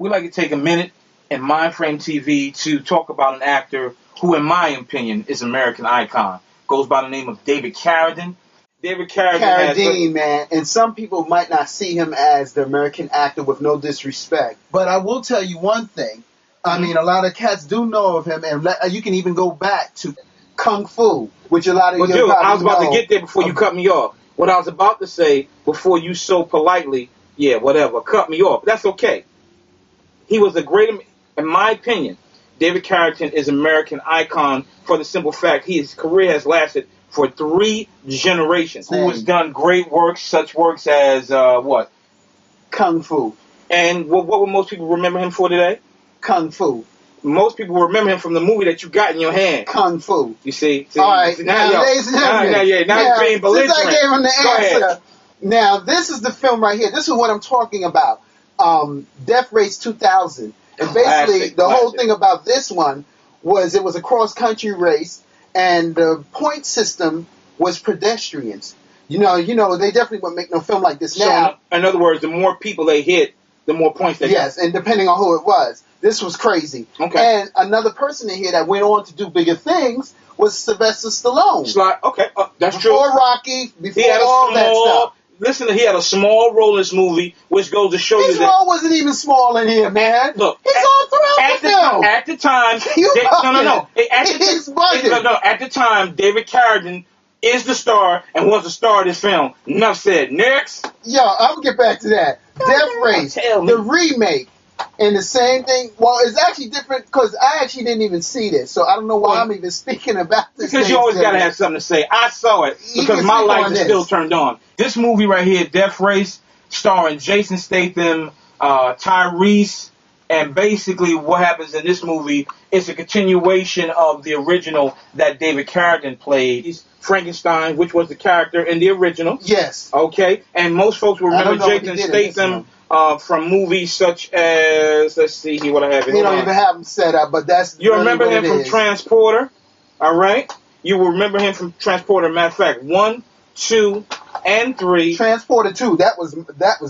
we like to take a minute in Mindframe TV to talk about an actor who, in my opinion, is an American icon. Goes by the name of David Carradine. David Carradine, man. And some people might not see him as the American actor, with no disrespect. But I will tell you one thing. I mean, a lot of cats do know of him, and you can even go back to Kung Fu, which a lot of you probably know. I was about to get there before you cut me off. What I was about to say before you so politely, cut me off. That's okay. He was a great, in my opinion, David Carradine is an American icon for the simple fact his career has lasted for 3 generations. Who has done great works, such works as what? Kung Fu. And what would most people remember him for today? Kung Fu. Most people remember him from the movie that you got in your hand. Kung Fu. You see? All right. Now, ladies and gentlemen. Now you're being belligerent. Since I gave him the answer. Now, this is the film right here. This is what I'm talking about. Death Race 2000. And basically, the whole thing about this one was it was a cross-country race, and the point system was pedestrians. You know, they definitely wouldn't make no film like this now. In other words, the more people they hit, the more points they get. Yes, and depending on who it was. This was crazy. Okay. And another person in here that went on to do bigger things was Sylvester Stallone. That's true. Before Rocky, before all that stuff. Listen, he had a small role in this movie, which goes to show you that... His role wasn't even small in here, man. Look, he's all throughout the film. At the time... At the time, David Carradine is the star and was the star of this film. Enough said. Next. Yo, I'll get back to that. Death Race, the remake, and the same thing. Well, it's actually different because I actually didn't even see this, so I don't know why I'm even speaking about this. Because you always got to have something to say. I saw it because my light is still turned on. This movie right here, Death Race, starring Jason Statham, Tyrese, and basically what happens in this movie is a continuation of the original that David Carradine played. He's Frankenstein, which was the character in the original. Yes. Okay, and most folks will remember Jason Statham from movies such as, let's see here what I have. They don't even have him set up, but that's you remember him from Transporter, all right? You will remember him from Transporter. Matter of fact, 1, 2, and 3. Transporter 2, that was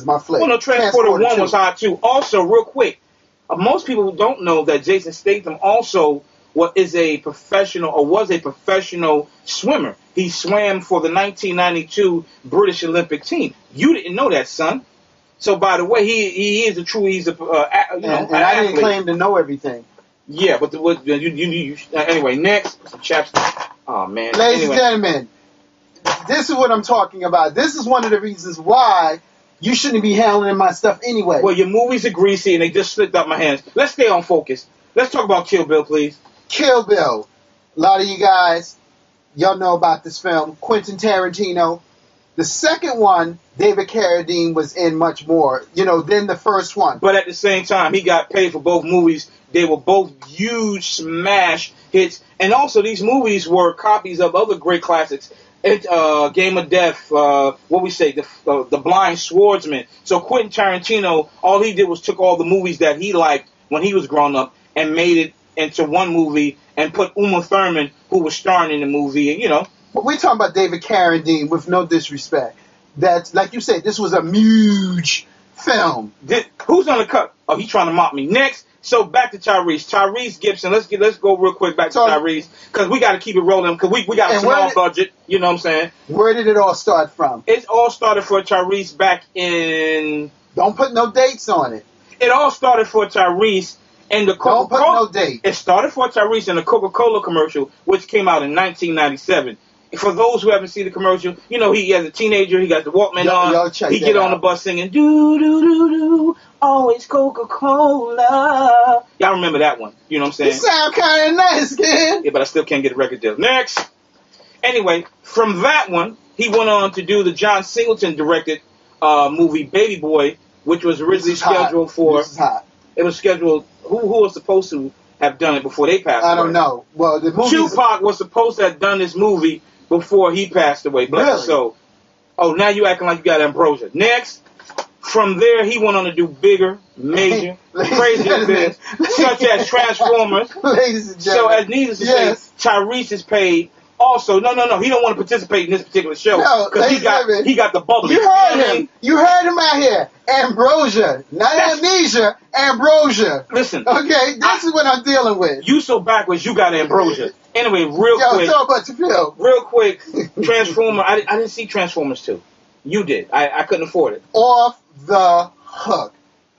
my flick. Well, no, Transporter 1 was hot too. Also, real quick, most people don't know that Jason Statham also was a professional swimmer. He swam for the 1992 British Olympic team. You didn't know that, son. So, by the way, he is a true. He's a and I didn't claim to know everything. Yeah, but anyway. Next, chapstick. Oh man, ladies and gentlemen, this is what I'm talking about. This is one of the reasons why you shouldn't be handling my stuff anyway. Well, your movies are greasy and they just slipped out my hands. Let's stay on focus. Let's talk about Kill Bill, please. Kill Bill. A lot of you guys, y'all know about this film. Quentin Tarantino. The second one, David Carradine was in much more, than the first one. But at the same time, he got paid for both movies. They were both huge smash hits. And also, these movies were copies of other great classics. Game of Death, The Blind Swordsman. So Quentin Tarantino, all he did was took all the movies that he liked when he was growing up and made it into one movie and put Uma Thurman, who was starring in the movie, and But we're talking about David Carradine, with no disrespect. That's, like you said, this was a huge film. Who's on the cut? Oh, he's trying to mock me. Next, so back to Tyrese. Tyrese Gibson. Let's go real quick back to Tyrese, because we got to keep it rolling, because we got a small budget. You know what I'm saying? Where did it all start from? It all started for Tyrese back in... Don't put no dates on it. It all started for Tyrese in the Coca-Cola... Don't put no date. It started for Tyrese in the Coca-Cola commercial, which came out in 1997. For those who haven't seen the commercial, he as a teenager, he got the Walkman on. He get on the bus singing, do, do, do, do, always Coca-Cola. Y'all remember that one. You know what I'm saying? You sound kind of nice, kid. Yeah, but I still can't get a record deal. Next. Anyway, from that one, he went on to do the John Singleton directed movie Baby Boy, which was originally scheduled for... This is hot. It was scheduled... Who was supposed to have done it before they passed away? I don't know. Well, the movie... Tupac was supposed to have done this movie before he passed away. Bless his soul. Oh, now you acting like you got ambrosia. Next, from there, he went on to do bigger, major, crazier things, such as Transformers. Ladies and gentlemen. So, as needless to say, Tyrese is paid Also, no. He don't want to participate in this particular show because he got the bubbly. You heard him. You heard him out here. Ambrosia, not amnesia. Ambrosia. Listen. Okay, this is what I'm dealing with. You so backwards. You got ambrosia. Anyway, quick. Talk about your film. Real quick, Transformer. I didn't see Transformers 2. You did. I couldn't afford it. Off the hook.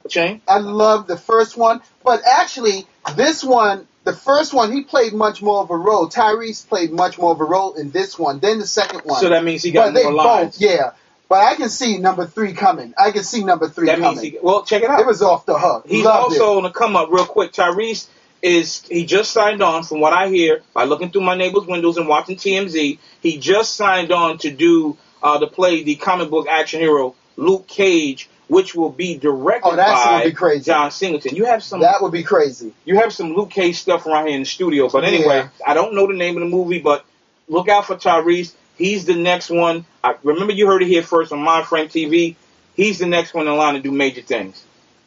Shane? I love the first one, but actually, this one. The first one, he played much more of a role. Tyrese played much more of a role in this one than the second one. So that means he got more lines. Yeah. But I can see number 3 coming. Well, check it out. It was off the hook. He's also on the come up real quick. Tyrese he just signed on, from what I hear, by looking through my neighbor's windows and watching TMZ, he just signed on to do, to play the comic book action hero, Luke Cage, which will be directed by John Singleton. That would be crazy. You have some Luke Cage stuff around here in the studio. But anyway, I don't know the name of the movie, but look out for Tyrese. He's the next one. Remember, you heard it here first on Mindframe TV. He's the next one in line to do major things.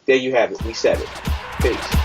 There you have it. We said it. Peace.